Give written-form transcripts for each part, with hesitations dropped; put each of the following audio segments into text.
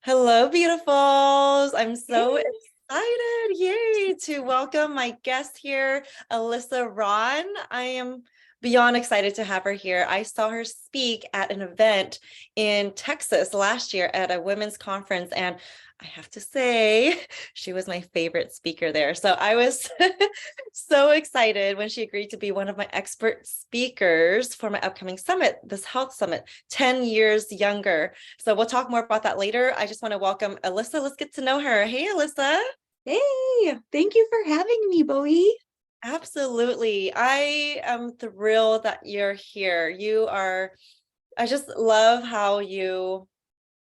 Hello, beautifuls. I'm so Hey. excited. Yay, to welcome my guest here, Alyssa Ron. I am beyond excited to have her here. I saw her speak at an event in Texas last year at a women's conference, and I have to say, she was my favorite speaker there. So I was so excited when she agreed to be one of my expert speakers for my upcoming summit, this health summit, 10 years younger. So we'll talk more about that later. I just want to welcome Alyssa. Let's get to know her. Hey, Alyssa. Hey, thank you for having me, Bowie. Absolutely. I am thrilled that you're here. I just love how you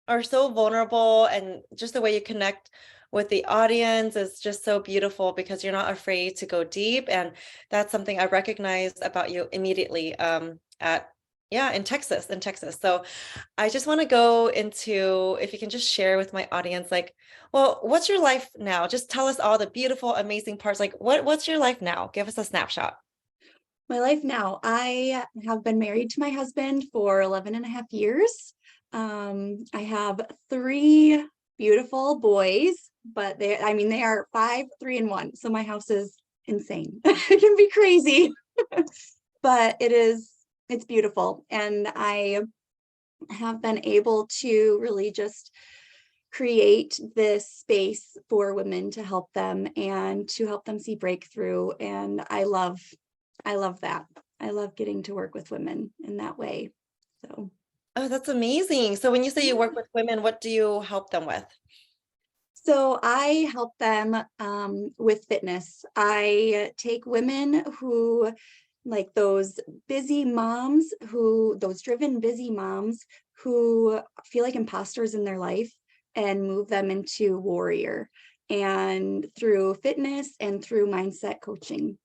are so vulnerable, and just the way you connect with the audience is just so beautiful because you're not afraid to go deep. And that's something I recognized about you immediately at yeah, in Texas. So I just want to go into, if you can just share with my audience, like, well, what's your life now? Just tell us all the beautiful, amazing parts. Like, what's your life now? Give us a snapshot. My life now. I have been married to my husband for 11 and a half years. I have three beautiful boys, but they are 5, 3, and 1. So my house is insane. It can be crazy, but it's beautiful. And I have been able to really just create this space for women to help them and to help them see breakthrough. And I love that. I love getting to work with women in that way. So Oh, that's amazing. So when you say you work yeah. with women, what do you help them with? So I help them with fitness. I take women who, like those busy moms, those driven busy moms who feel like imposters in their life, and move them into warrior, and through fitness and through mindset coaching.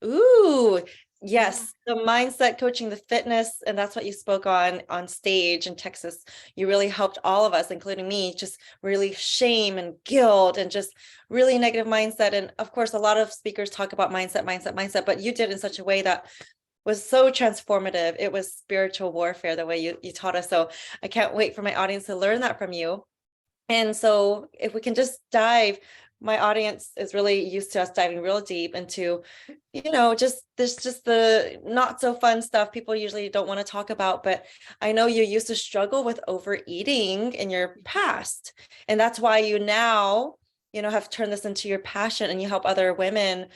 Ooh, Yeah. yes, the mindset coaching, the fitness, and that's what you spoke on stage in Texas. You really helped all of us, including me, just really shame and guilt and just really negative mindset. And of course, a lot of speakers talk about mindset, but you did in such a way that was so transformative. It was spiritual warfare the way you taught us. So I can't wait for my audience to learn that from you. And so if we can just dive, my audience is really used to us diving real deep into, just the not so fun stuff people usually don't want to talk about. But I know you used to struggle with overeating in your past. And that's why you now, have turned this into your passion, and you help other women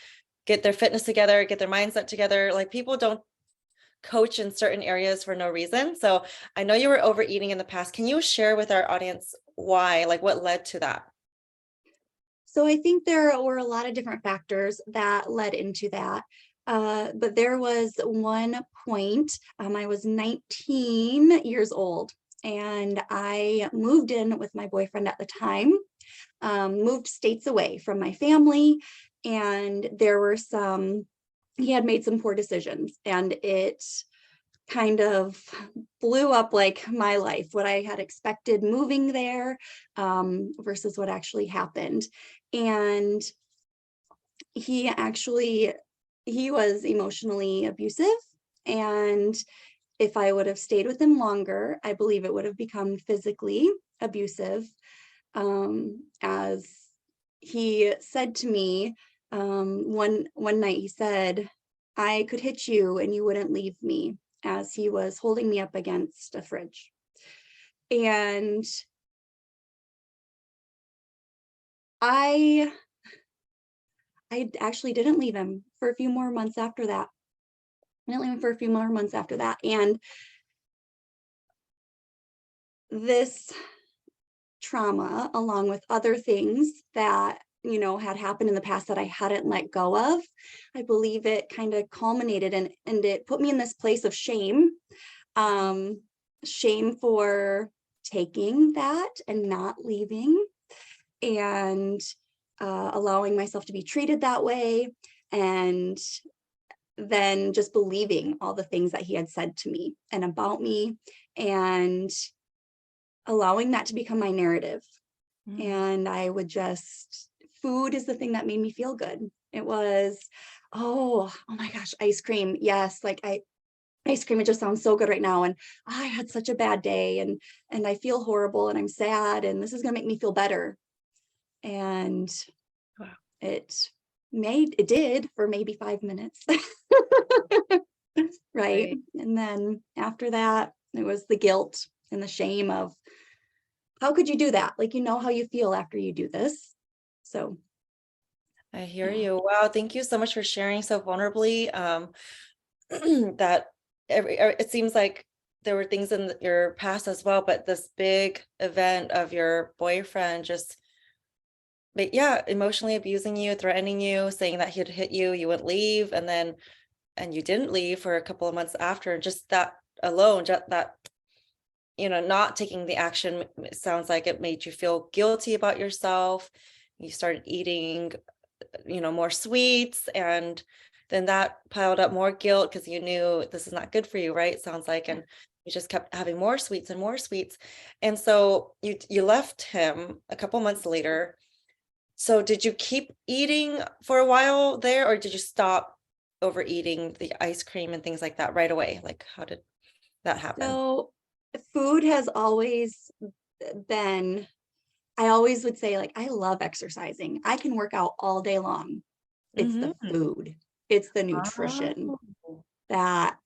get their fitness together, get their mindset together. Like, people don't coach in certain areas for no reason. So I know you were overeating in the past. Can you share with our audience why, like what led to that? So I think there were a lot of different factors that led into that. But there was one point, I was 19 years old, and I moved in with my boyfriend at the time, moved states away from my family. And he had made some poor decisions, and it kind of blew up like my life, what I had expected moving there, versus what actually happened. And he actually he was emotionally abusive, and if I would have stayed with him longer, I believe it would have become physically abusive. As he said to me, one night, he said, "I could hit you and you wouldn't leave me," as he was holding me up against a fridge. And I I actually didn't leave him for a few more months after that. I didn't leave him for a few more months after that. And this trauma, along with other things that, had happened in the past that I hadn't let go of, I believe it kind of culminated, and it put me in this place of shame. Um, Shame for taking that and not leaving, and allowing myself to be treated that way, and then just believing all the things that he had said to me and about me, and allowing that to become my narrative. Mm. And I would just food is the thing that made me feel good. It was, oh my gosh, ice cream. Yes, like ice cream. It just sounds so good right now. And I had such a bad day and I feel horrible and I'm sad and this is gonna make me feel better. And Wow. it it did for maybe 5 minutes. Right. Right. And then after that, it was the guilt and the shame of how could you do that? Like, you know how you feel after you do this. So, I hear yeah. you. Wow, thank you so much for sharing so vulnerably. That it seems like there were things in your past as well, but this big event of your boyfriend just, but yeah, emotionally abusing you, threatening you, saying that he'd hit you, you would leave, and then and you didn't leave for a couple of months after. Just that alone, just that, not taking the action, it sounds like it made you feel guilty about yourself. You started eating, more sweets, and then that piled up more guilt because you knew this is not good for you, right? It sounds like, Yeah. and you just kept having more sweets and more sweets. And so you left him a couple months later. So did you keep eating for a while there, or did you stop overeating the ice cream and things like that right away? Like, how did that happen? So food has always been, I always would say, like, I love exercising. I can work out all day long. It's the Mm-hmm. food, it's the nutrition Oh. that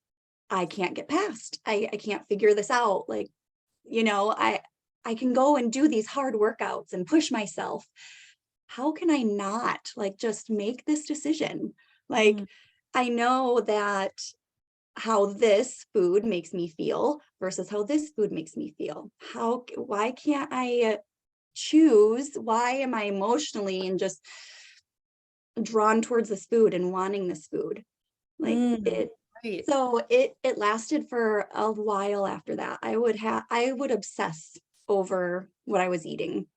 I can't get past. I can't figure this out. Like, you know, I can go and do these hard workouts and push myself. How can I not like just make this decision? Like, Mm, I know that how this food makes me feel versus how this food makes me feel. Why can't I choose? Why am I emotionally and just drawn towards this food and wanting this food? Like mm, it right. so it lasted for a while after that. I would obsess over what I was eating.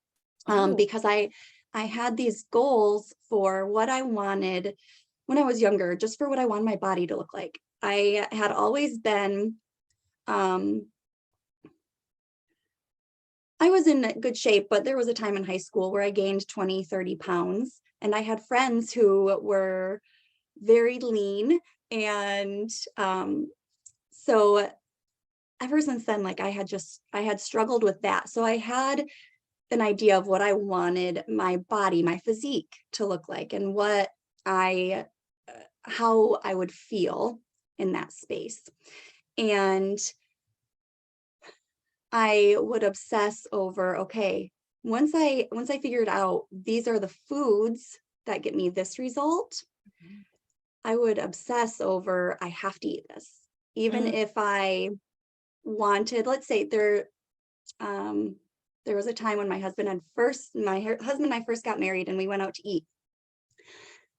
Oh. Because I had these goals for what I wanted when I was younger, just for what I wanted my body to look like. I had always been um I was in good shape, but there was a time in high school where I gained 20, 30 pounds. And I had friends who were very lean. And so ever since then, like I had struggled with that. So I had an idea of what I wanted my body, my physique to look like and I, how I would feel in that space. And I would obsess over, okay, once I figured out these are the foods that get me this result, I would obsess over I have to eat this. Even Mm, if I wanted, let's say um there was a time when my husband and I first got married and we went out to eat.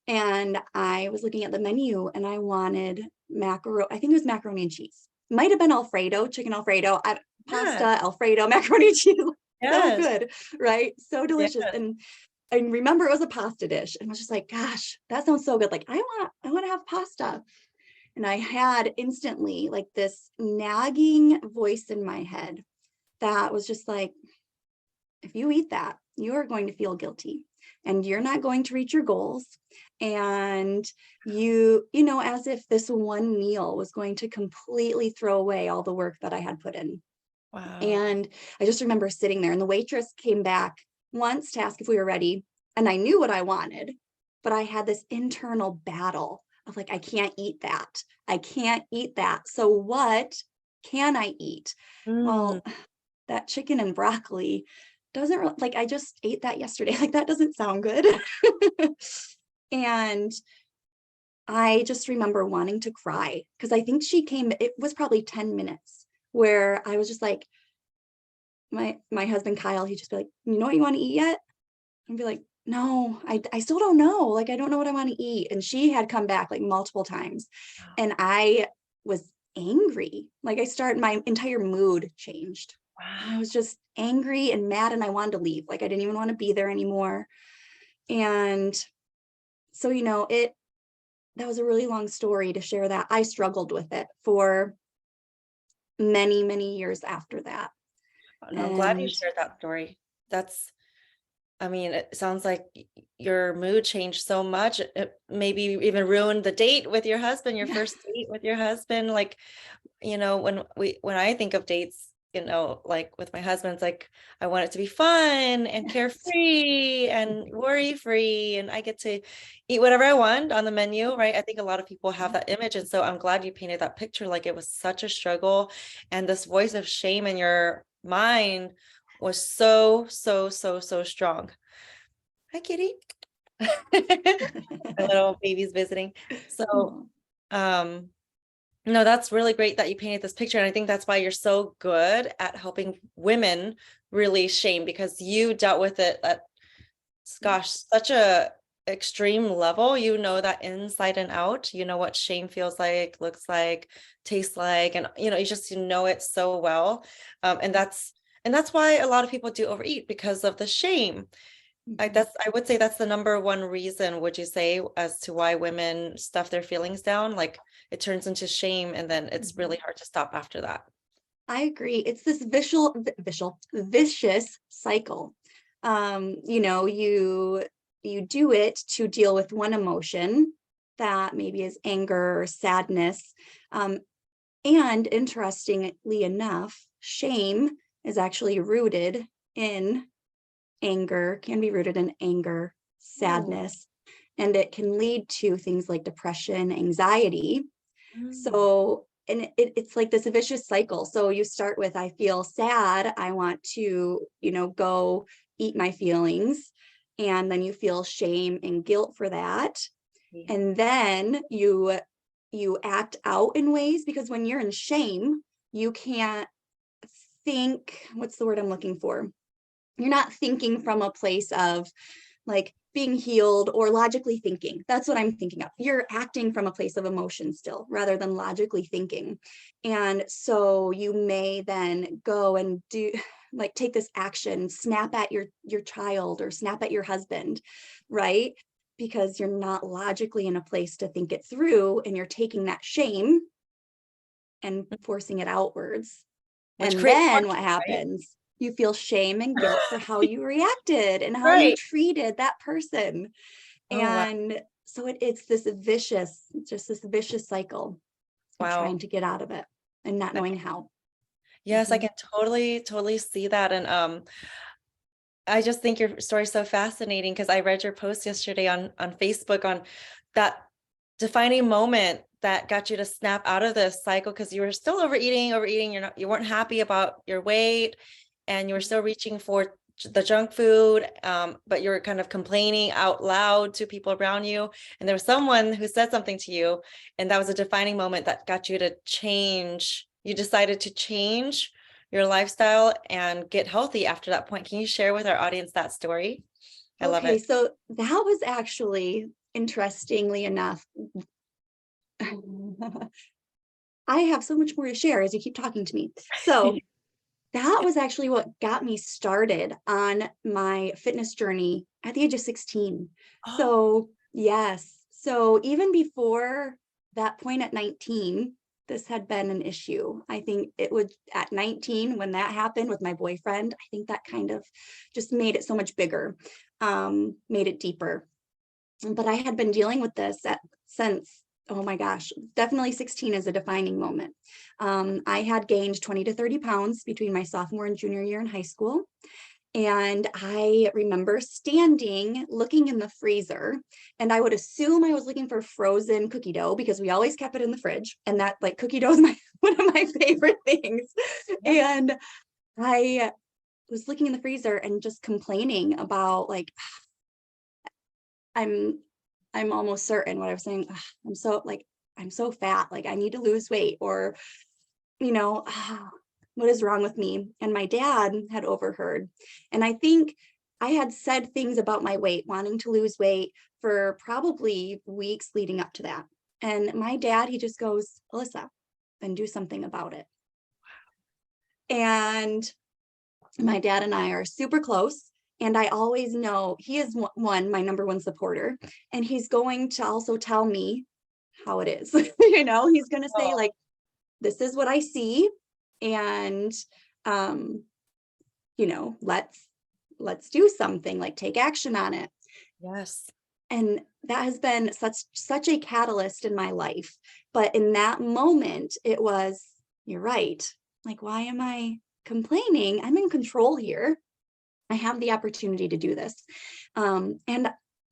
And I was looking at the menu and I wanted macaroni, I think it was macaroni and cheese. Might have been Alfredo, chicken Alfredo, pasta, yeah. Alfredo, macaroni and cheese. So Yes. good, right? So delicious. Yes. And I remember it was a pasta dish and I was just like, gosh, that sounds so good. Like I want to have pasta. And I had instantly like this nagging voice in my head that was just like, if you eat that, you are going to feel guilty and you're not going to reach your goals. And you know, as if this one meal was going to completely throw away all the work that I had put in. Wow. And I just remember sitting there and the waitress came back once to ask if we were ready. And I knew what I wanted, but I had this internal battle of like, I can't eat that. I can't eat that. So what can I eat? Mm, Well, that chicken and broccoli doesn't like I just ate that yesterday. Like that doesn't sound good. And I just remember wanting to cry because I think she came, it was probably 10 minutes where I was just like, my husband Kyle, he'd just be like, you know what you want to eat yet? And be like, no, I still don't know. Like I don't know what I want to eat. And she had come back like multiple times. And I was angry. Like my entire mood changed. And I wow. was just angry and mad and I wanted to leave. Like I didn't even want to be there anymore. And so, you know, that was a really long story to share that. I struggled with it for many, many years after that. No, I'm glad you And shared that story. That's I mean, it sounds like your mood changed so much. It maybe even ruined the date with your husband, your first date with your husband. Like, when I think of dates, like with my husband, it's like I want it to be fun and carefree and worry free, and I get to eat whatever I want on the menu, right? I think a lot of people have that image, and so I'm glad you painted that picture. Like it was such a struggle, and this voice of shame in your mind was so, so, so, so strong. Hi, kitty. My little baby's visiting. So, Oh, um, no, that's really great that you painted this picture. And I think that's why you're so good at helping women really shame, because you dealt with it at, gosh, such a extreme level. You know that inside and out. You know what shame feels like, looks like, tastes like, and you know it so well. And that's why a lot of people do overeat, because of the shame. mhm. I would say that's the number one reason, would you say, as to why women stuff their feelings down? Like it turns into shame, and then it's really hard to stop after that. I agree. It's this vicious cycle. You do it to deal with one emotion that maybe is anger or sadness. Um, and interestingly enough, shame is actually rooted in anger, can be rooted in anger, Oh. sadness, and it can lead to things like depression, anxiety. Mm. So, and it's like this vicious cycle. So you start with, I feel sad. I want to, go eat my feelings. And then you feel shame and guilt for that. Yeah. And then you act out in ways, because when you're in shame, you can't think, what's the word I'm looking for? You're not thinking from a place of like being healed or logically thinking. That's what I'm thinking of. You're acting from a place of emotion still rather than logically thinking. And so you may then go and do like take this action, snap at your child or snap at your husband, right? Because you're not logically in a place to think it through, and you're taking that shame and forcing it outwards. Which And creates more then what shame, right? happens? You feel shame and guilt for how you reacted and how you Right. treated that person. Oh, wow. And so just this vicious cycle of Wow. trying to get out of it and not I knowing mean, how. yes, I Mhm. can totally, totally see that. And I just think your story is so fascinating, because I read your post yesterday on Facebook on that defining moment that got you to snap out of this cycle, because you were still overeating. You weren't happy about your weight, and you were still reaching for the junk food, but you were kind of complaining out loud to people around you. And there was someone who said something to you, and that was a defining moment that got you to change. You decided to change your lifestyle and get healthy after that point. Can you share with our audience that story? I love Okay, it. so that was actually, interestingly enough, I have so much more to share as you keep talking to me. So that was actually what got me started on my fitness journey at the age of 16. Oh, So, yes. So, even before that point at 19, this had been an issue. I think it was at 19 when that happened with my boyfriend. I think that kind of just made it so much bigger, made it deeper. But I had been dealing with this since, oh my gosh, definitely 16 is a defining moment. I had gained 20 to 30 pounds between my sophomore and junior year in high school. And I remember standing, looking in the freezer, and I would assume I was looking for frozen cookie dough because we always kept it in the fridge. And that, like, cookie dough is one of my favorite things. yeah. And I was looking in the freezer and just complaining about, like, I'm I'm almost certain what I was saying. "Ugh, I'm so fat, like I need to lose weight," or, what is wrong with me? And my dad had overheard. And I think I had said things about my weight, wanting to lose weight for probably weeks leading up to that. And my dad, he just goes, "Alyssa, then do something about it." And my dad and I are super close. And I always know he is my number one supporter. And he's going to also tell me how it is. He's going to say, Oh, like, this is what I see. And, um, let's let's do something, like take action on it. Yes. And that has been such a catalyst in my life. But in that moment, it was, you're right. Like, why am I complaining? I'm in control here. I have the opportunity to do this. And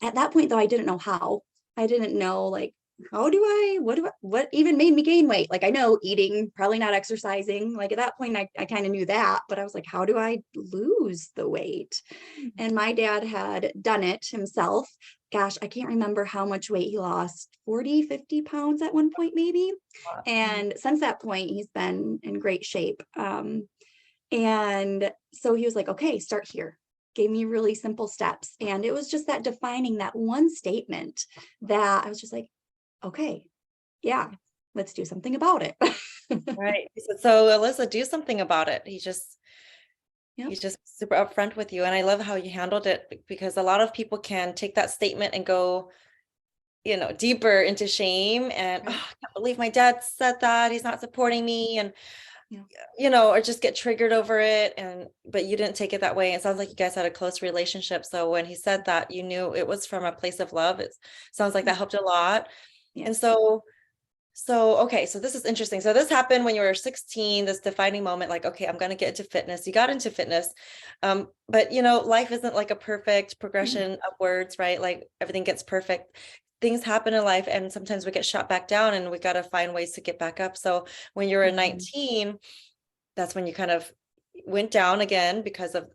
at that point, though, I didn't know how. I didn't know, like, what even made me gain weight? Like, I know eating, probably not exercising. Like, at that point, I kind of knew that, but I was like, how do I lose the weight? And my dad had done it himself. Gosh, I can't remember how much weight he lost, 40, 50 pounds at one point, maybe. And since that point, he's been in great shape. And so he was like, okay, start here. Gave me really simple steps. And it was just that defining that one statement that I was just like, okay, yeah, let's do something about it. Right. He said, so Alyssa, do something about it. Yep. He's just super upfront with you. And I love how you handled it, because a lot of people can take that statement and go, deeper into shame and, Right. oh, I can't believe my dad said that. He's not supporting me. And, Yeah. or just get triggered over it. But you didn't take it that way. It sounds like you guys had a close relationship. So when he said that, you knew it was from a place of love. It sounds like that helped a lot. And Yes. so, okay, so this is interesting. So this happened when you were 16, this defining moment, like, okay, I'm going to get into fitness. You got into fitness. But life isn't like a perfect progression upwards, right? Like everything gets perfect. Things happen in life, and sometimes we get shot back down, and we got to find ways to get back up. So when you were 19, that's when you kind of went down again because of,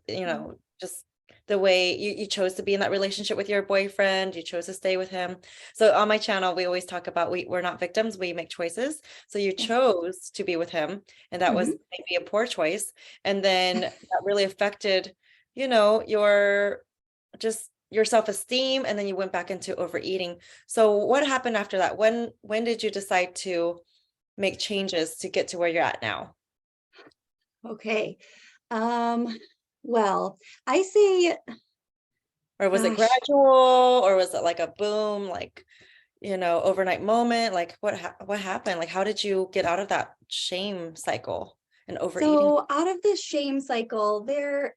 just the way you chose to be in that relationship with your boyfriend. You chose to stay with him. So on my channel, we always talk about we're not victims, we make choices. So you Yes. chose to be with him, and that was Mhm. maybe a poor choice. And then that really affected, your just your self-esteem, and then you went back into overeating. So what happened after that? When did you decide to make changes to get to where you're at now? Okay. Um, well, I say, Or was it gosh, gradual, or was it like a boom, like, overnight moment? Like what happened? Like how did you get out of that shame cycle and overeating? so out of this shame cycle, there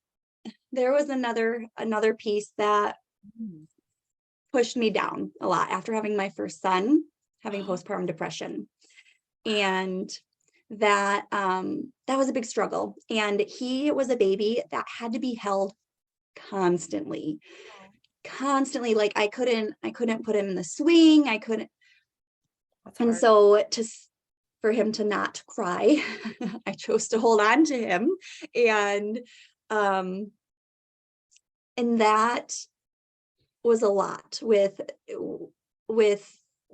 was another piece that Mm. pushed me down a lot after having my first son, having Oh, postpartum depression. And that was a big struggle. And he was a baby that had to be held constantly, constantly. Like I couldn't put him in the swing. I couldn't. that's And hard. so for him to not cry, I chose to hold on to him. And, um, and that was a lot with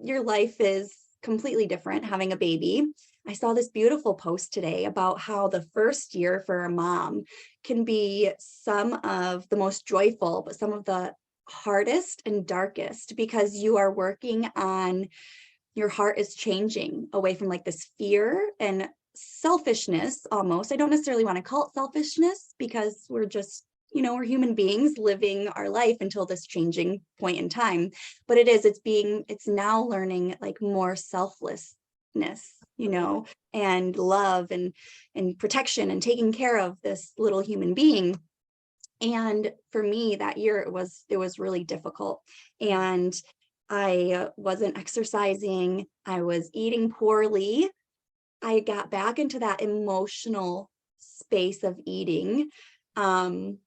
your life is completely different having a baby. I saw this beautiful post today about how the first year for a mom can be some of the most joyful, but some of the hardest and darkest, because you are working on, your heart is changing away from like this fear and selfishness almost. I don't necessarily want to call it selfishness, because we're just, we're human beings living our life until this changing point in time. But it's now learning like more selflessness, and love and protection and taking care of this little human being. And for me that year, it was really difficult. And I wasn't exercising. I was eating poorly. I got back into that emotional space of eating, um,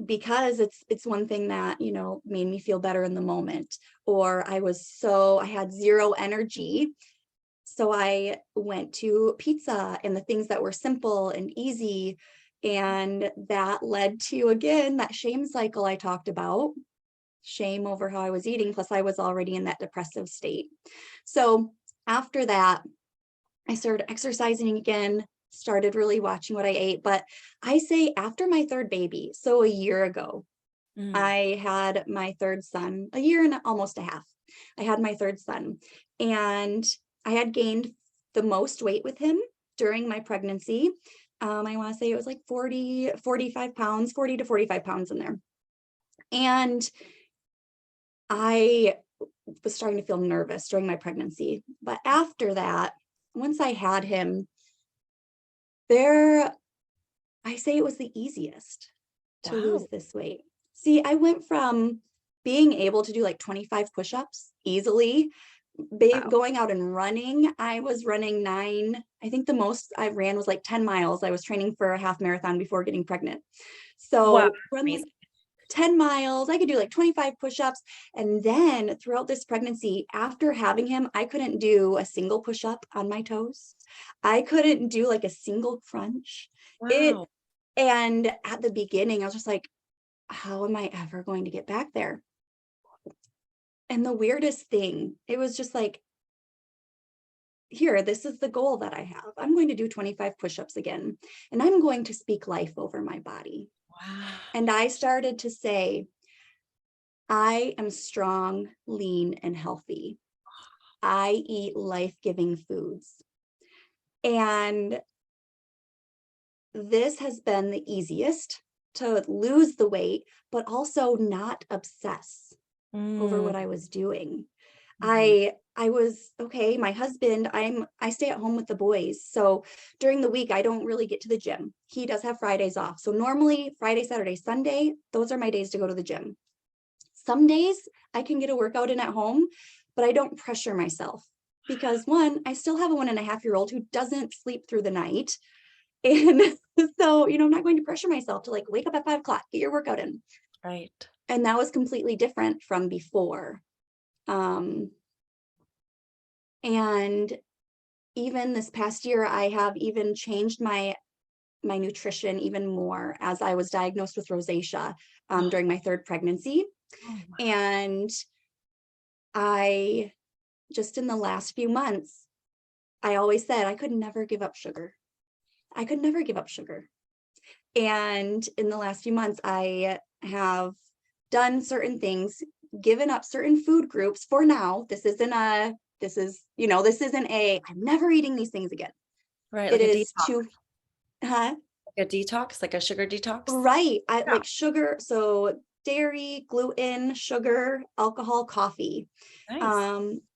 because it's one thing that, made me feel better in the moment. Or I had zero energy. So I went to pizza and the things that were simple and easy. And that led to, again, that shame cycle I talked about. Shame over how I was eating, plus I was already in that depressive state. So after that, I started exercising again, started really watching what I ate. But I say after my third baby, so a year ago, Mm. I had my third son, a year and almost a half. I had my third son, and I had gained the most weight with him during my pregnancy. I want to say it was like 45 pounds, 40 to 45 pounds in there. And I was starting to feel nervous during my pregnancy. But after that, once I had him, there, I say it was the easiest to Wow. lose this weight. See, I went from being able to do like 25 push-ups easily, Wow. going out and running. I was running 9, I think the most I ran was like 10 miles. I was training for a half marathon before getting pregnant. Wow. So run like Amazing. 10 miles, I could do like 25 push-ups. And then throughout this pregnancy, after having him, I couldn't do a single push-up on my toes. I couldn't do like a single crunch. It Wow. and at the beginning, I was just like, how am I ever going to get back there? And the weirdest thing, it was just like, here, this is the goal that I have. I'm going to do 25 push-ups again, and I'm going to speak life over my body. Wow. And I started to say, I am strong, lean, and healthy. I eat life-giving foods. And this has been the easiest to lose the weight, but also not obsess over Mm, what I was doing. mhm. I was okay, my husband, I stay at home with the boys. So during the week I don't really get to the gym. He does have Fridays off. So normally Friday, Saturday, Sunday, those are my days to go to the gym. Some days I can get a workout in at home, but I don't pressure myself because one, I still have a 1.5-year-old who doesn't sleep through the night. And so, I'm not going to pressure myself to like wake up at 5 o'clock, get your workout in. Right. And that was completely different from before. Um, and even this past year, I have even changed my nutrition even more as I was diagnosed with rosacea Oh, during my third pregnancy. oh, wow. And I just in the last few months, I always said I could never give up sugar. I could never give up sugar. And in the last few months, I have done certain things, given up certain food groups for now. This isn't I'm never eating these things again. Right. It Like a is detox, to, huh? like a detox, like a sugar detox. Right. I Yeah. like sugar. So dairy, gluten, sugar, alcohol, coffee. Nice.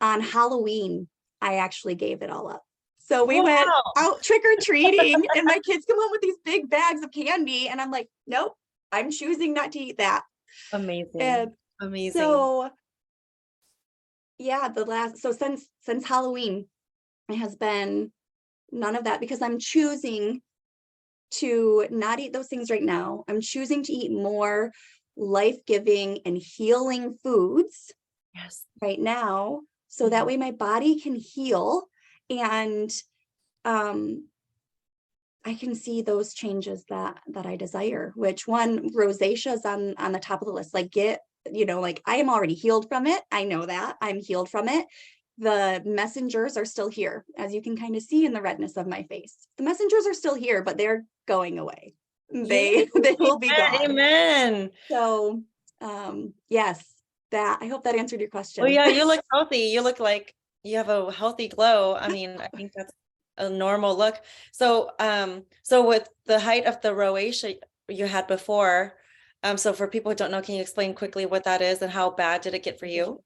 On Halloween, I actually gave it all up. So we went Wow. out trick or treating, and my kids come home with these big bags of candy, and I'm like, nope, I'm choosing not to eat that. And Amazing. Amazing. so, yeah, since Halloween, it has been none of that because I'm choosing to not eat those things right now. I'm choosing to eat more life-giving and healing foods Yes. right now so that Mhm. way my body can heal and um I can see those changes that I desire, which one, rosacea is on the top of the list. Like like I am already healed from it. I know that I'm healed from it. The messengers are still here, as you can kind of see in the redness of my face. The messengers are still here, but they're going away. Yay. They will be Amen. gone. Amen. So yes, that I hope that answered your Oh question. yeah, you look healthy. You look like you have a healthy glow. I mean, I think that's a normal look. So with the height of the rosacea you had before, so for people who don't know, can you explain quickly what that is and how bad did it get for you?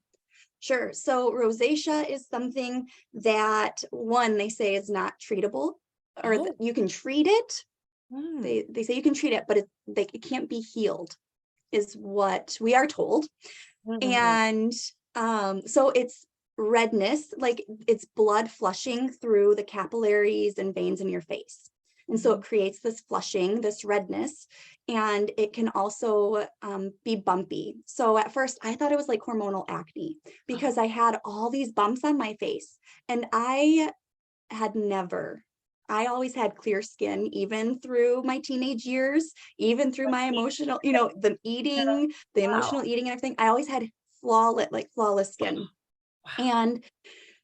Sure. So rosacea is something that one, they say is not treatable, or Oh, you can treat it. hmm. They say you can treat it, but it can't be healed, is what we are told. Mhm. And so it's redness, like it's blood flushing through the capillaries and veins in your face. And so it Mhm. creates this flushing, this redness, and it can also be bumpy. So at first I thought it was like hormonal acne because I had all these bumps on my face and had never. I always had clear skin, even through my teenage years, even through my emotional, the Wow. emotional eating and everything. I always had flawless skin. Wow. And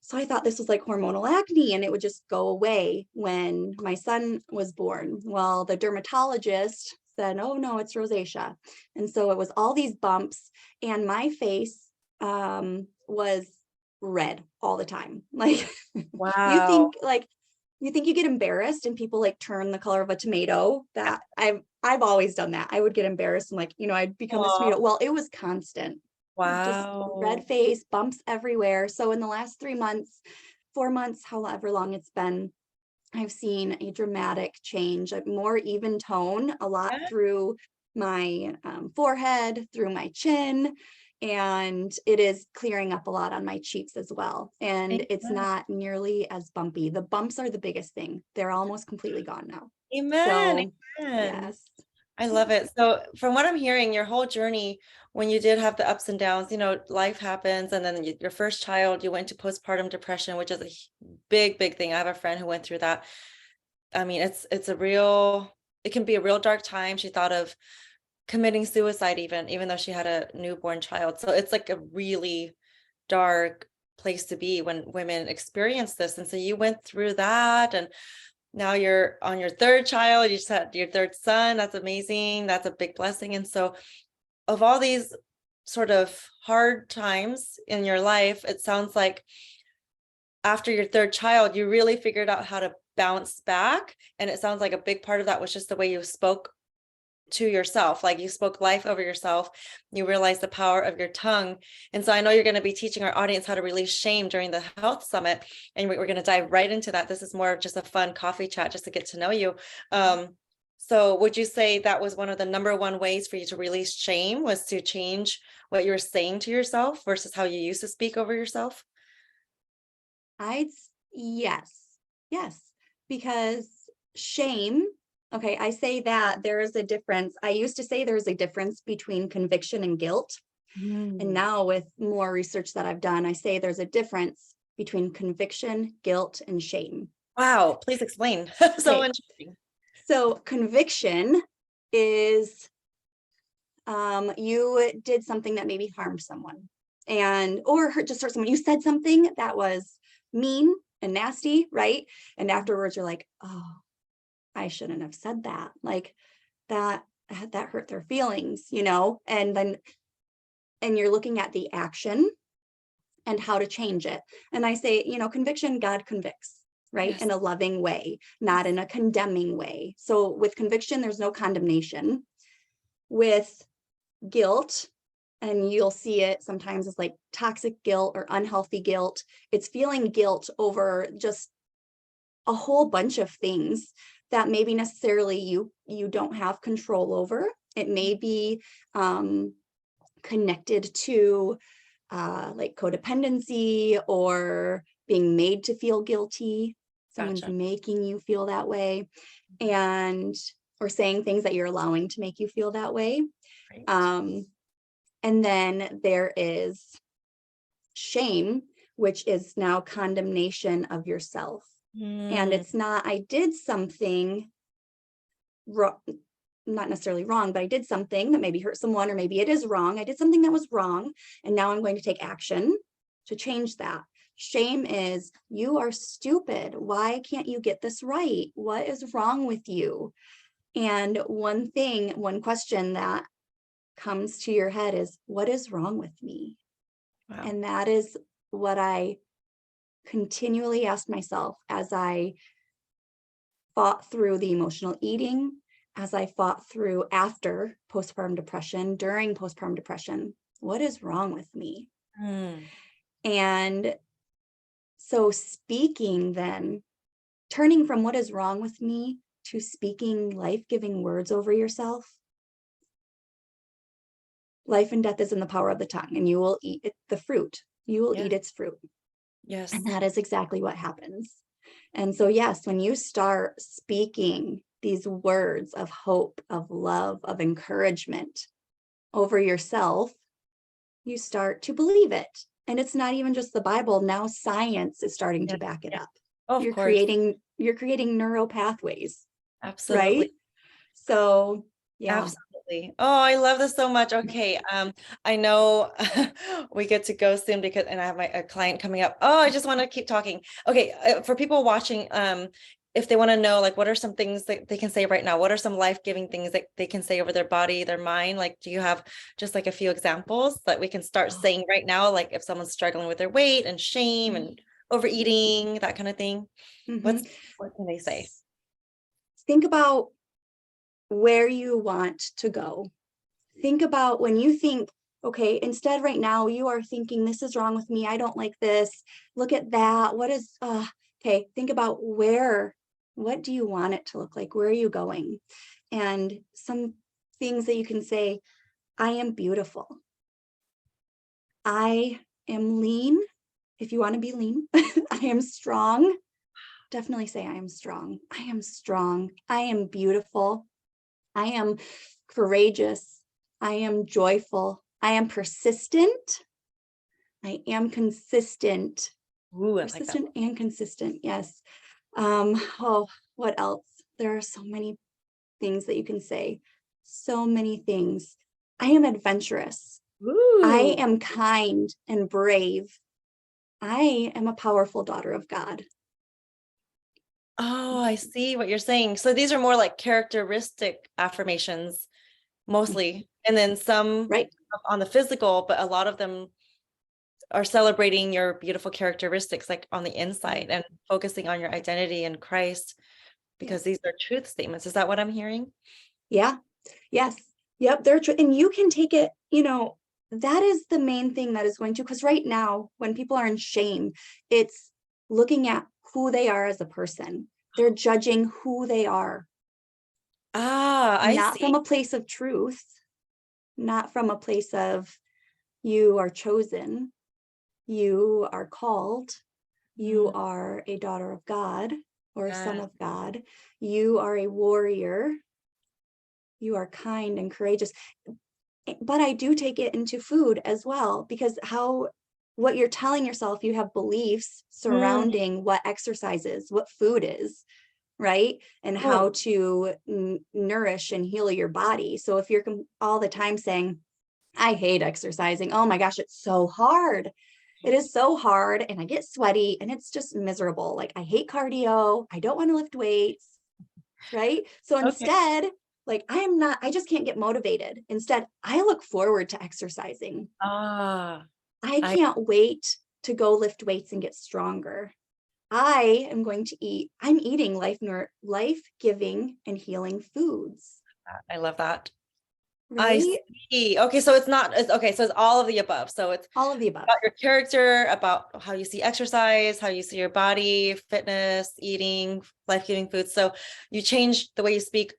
so I thought this was like hormonal acne and it would just go away when my son was born. Well, the dermatologist said, oh no, it's rosacea. And so it was all these bumps and my face was red all the time. Like you Wow. think like you think you get embarrassed and people like turn the color of a tomato. That I've always done that. I would get embarrassed and like, I'd become this Aw. tomato. Well, it was constant, just red Wow. face, bumps everywhere. So in the last 3 months, 4 months, however long it's been, I've seen a dramatic change, a more even tone, a lot Yeah. through my forehead, through my chin, and it is clearing up a lot on my cheeks as well. And it's Amen. not nearly as bumpy. The bumps are the biggest thing. They're almost completely gone now. Amen. So Amen. yes, I love yes. it. So from what I'm hearing, your whole journey, when you did have the ups and downs, life happens, and then your first child, you went to postpartum depression, which is a big, big thing. I have a friend who went through that. I mean, it can be a real dark time. She thought of committing suicide even though she had a newborn child. So it's like a really dark place to be when women experience this. And so you went through that, and now you're on your third child, you just had your third son. That's amazing. That's a big blessing. And so of all these sort of hard times in your life, it sounds like after your third child, you really figured out how to bounce back. And it sounds like a big part of that was just the way you spoke to yourself. Like you spoke life over yourself. You realized the power of your tongue. And so I know you're going to be teaching our audience how to release shame during the health summit. And we're going to dive right into that. This is more of just a fun coffee chat just to get to know you. So would you say that was one of the number one ways for you to release shame, was to change what you were saying to yourself versus how you used to speak over yourself? Yes, yes, because shame, okay, I say that there is a difference. I used to say there's a difference between conviction and guilt. And Mm. now with more research that I've done, I say there's a difference between conviction, guilt, and shame. Wow, please explain. So Okay, interesting. so conviction is you did something that maybe harmed someone and or just hurt someone. You said something that was mean and nasty, right? And afterwards you're like, oh, I shouldn't have said that. Like that hurt their feelings, and you're looking at the action and how to change it. And I say, conviction, God convicts, right? Yes. In a loving way, not Yes. in a condemning way. So with conviction, there's no condemnation. With guilt, and you'll see it sometimes as like toxic guilt or unhealthy guilt. It's feeling guilt over just a whole bunch of things that maybe necessarily you don't have control over. It may be connected to like codependency or being made to feel guilty. Someone's Gotcha. making you feel that way, and or saying things that you're allowing to make you feel that way. Right. Um, and then there is shame, which is now condemnation of yourself. And Mm. it's not, I did something wrong, not necessarily wrong, but I did something that maybe hurt someone, or maybe it is wrong. I did something that was wrong, and now I'm going to take action to change that. Shame is, you are stupid. Why can't you get this right? What is wrong with you? And one question that comes to your head is, what is wrong with me? Wow. And that is what I continually asked myself as I fought through the emotional eating, as I fought through after postpartum depression, during postpartum depression. What is wrong with me? Mm. And so speaking then, turning from what is wrong with me to speaking life-giving words over yourself. Life and death is in the power of the tongue, and you will eat the fruit. You will Yeah. eat its fruit. And Yes. that is exactly what happens. And so, yes, when you start speaking these words of hope, of love, of encouragement over yourself, you start to believe it. And it's not even just the Bible. Now science is starting Yeah. to back it Yeah. up. Oh, of You're course. creating neural pathways, Absolutely. right? So, yeah. Absolutely. Oh, I love this so much. Okay. I know we get to go soon because, and I have a client coming up. Oh, I just want to keep talking. Okay. For people watching, if they want to know, like, what are some things that they can say right now? What are some life-giving things that they can say over their body, their mind? Like, do you have just like a few examples that we can start Oh, saying right now? Like if someone's struggling with their weight and shame and overeating, that kind of thing. mhm. What can they say? Think about where you want to go. Think about when you think, okay, instead right now you are thinking, this is wrong with me. I don't like this. Look at that. Okay, think about what do you want it to look like? Where are you going? And things that you can say. I am beautiful. I am lean. If you want to be lean, I am strong. Definitely say I am strong. I am strong. I am beautiful. I am courageous. I am joyful. I am persistent. I am consistent. Ooh, I like that. Persistent and consistent. Yes. What else? There are so many things that you can say. So many things. I am adventurous. I Ooh. am kind and brave. I am a powerful daughter of God. Oh, I see what you're saying. So these are more like characteristic affirmations mostly, and then some Right. on the physical, but a lot of them are celebrating your beautiful characteristics like on the inside and focusing on your identity in Christ, because these are truth statements. Is that what I'm hearing? Yeah. Yes. Yep. They're true. And you can take it, that is the main thing that is going to, because right now, when people are in shame, it's looking at who they are as a person. They're judging who they are, I not see. from a place of truth, not from a place of you are chosen, you are called, you Mm, are a daughter of God or a son yes. of God, you are a warrior, you are kind and courageous. But I do take it into food as well, because what you're telling yourself, you have beliefs Mm, surrounding what exercise is, what food is, right? And oh, how to nourish and heal your body. So if you're all the time saying, I hate exercising, oh my gosh, it's so hard. It is so hard, and I get sweaty and it's just miserable. Like, I hate cardio. I don't want to lift weights, right? So okay. instead, like, I just can't get motivated. Instead, I look forward to exercising. Ah, I I can't wait to go lift weights and get stronger. I'm eating life-giving and healing foods, I love that. I right? see. Okay, so okay, so it's all of the above. So it's All of the above. about your character, about how you see exercise, how you see your body, fitness, eating, life-giving foods. So you change the way you speak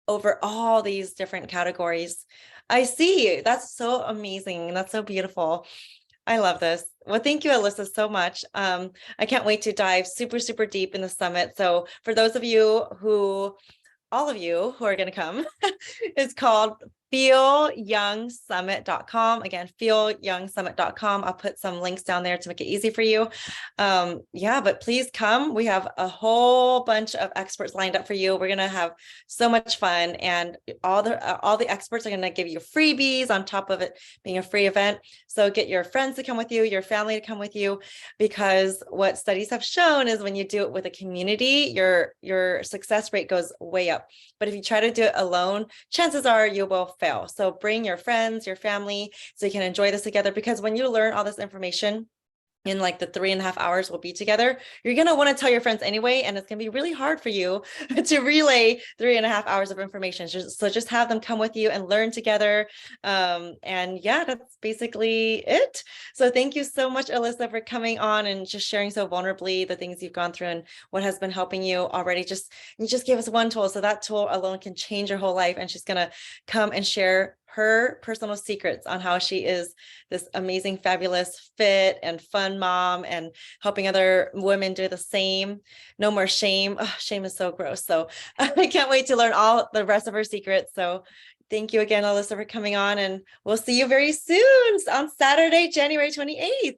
over all these different categories. I see. That's so amazing. That's so beautiful. I love this. Well, thank you, Alyssa, so much. I can't wait to dive super, super deep in the summit. So for those of you all of you who are going to come, it's called feelyoungsummit.com. Again, feelyoungsummit.com. I'll put some links down there to make it easy for you. Yeah, but please come. We have a whole bunch of experts lined up for you. We're going to have so much fun, and all the experts are going to give you freebies on top of it being a free event. So get your friends to come with you, your family to come with you, because what studies have shown is when you do it with a community, your success rate goes way up. But if you try to do it alone, chances are you will fail. So bring your friends, your family, so you can enjoy this together. Because when you learn all this information in like the 3.5 hours we'll be together, you're going to want to tell your friends anyway. And it's going to be really hard for you to relay 3.5 hours of information. So just have them come with you and learn together. And yeah, that's basically it. So thank you so much, Alyssa, for coming on and just sharing so vulnerably the things you've gone through and what has been helping you already. You just gave us one tool. So that tool alone can change your whole life. And she's going to come and share her personal secrets on how she is this amazing, fabulous, fit and fun mom, and helping other women do the same. No more shame. Oh, shame is so gross. So I can't wait to learn all the rest of her secrets. So thank you again, Alyssa, for coming on, and we'll see you very soon on Saturday, January 28th.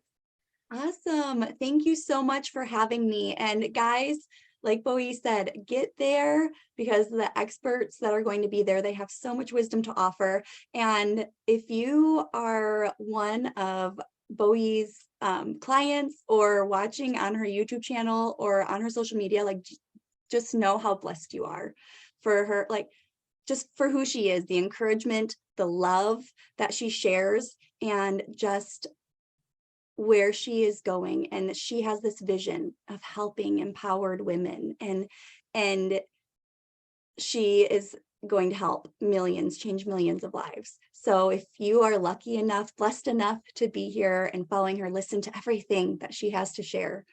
Awesome. Thank you so much for having me. And guys, like Bowie said, get there, because the experts that are going to be there, they have so much wisdom to offer. And if you are one of Bowie's clients, or watching on her YouTube channel or on her social media, like, just know how blessed you are for her, like, just for who she is, the encouragement, the love that she shares, and just where she is going. And she has this vision of helping empowered women, and she is going to help millions, change millions of lives. So if you are lucky enough, blessed enough to be here and following her, listen to everything that she has to share.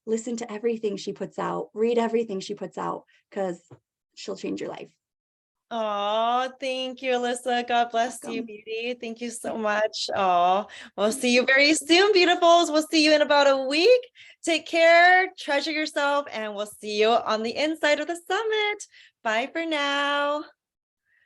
Listen to everything she puts out, read everything she puts out, because she'll change your life. Oh, thank you, Alyssa. God bless you, Welcome. beauty. Thank you so much. Oh, we'll see you very soon, beautifuls. We'll see you in about a week. Take care, treasure yourself, and we'll see you on the inside of the summit. Bye for now.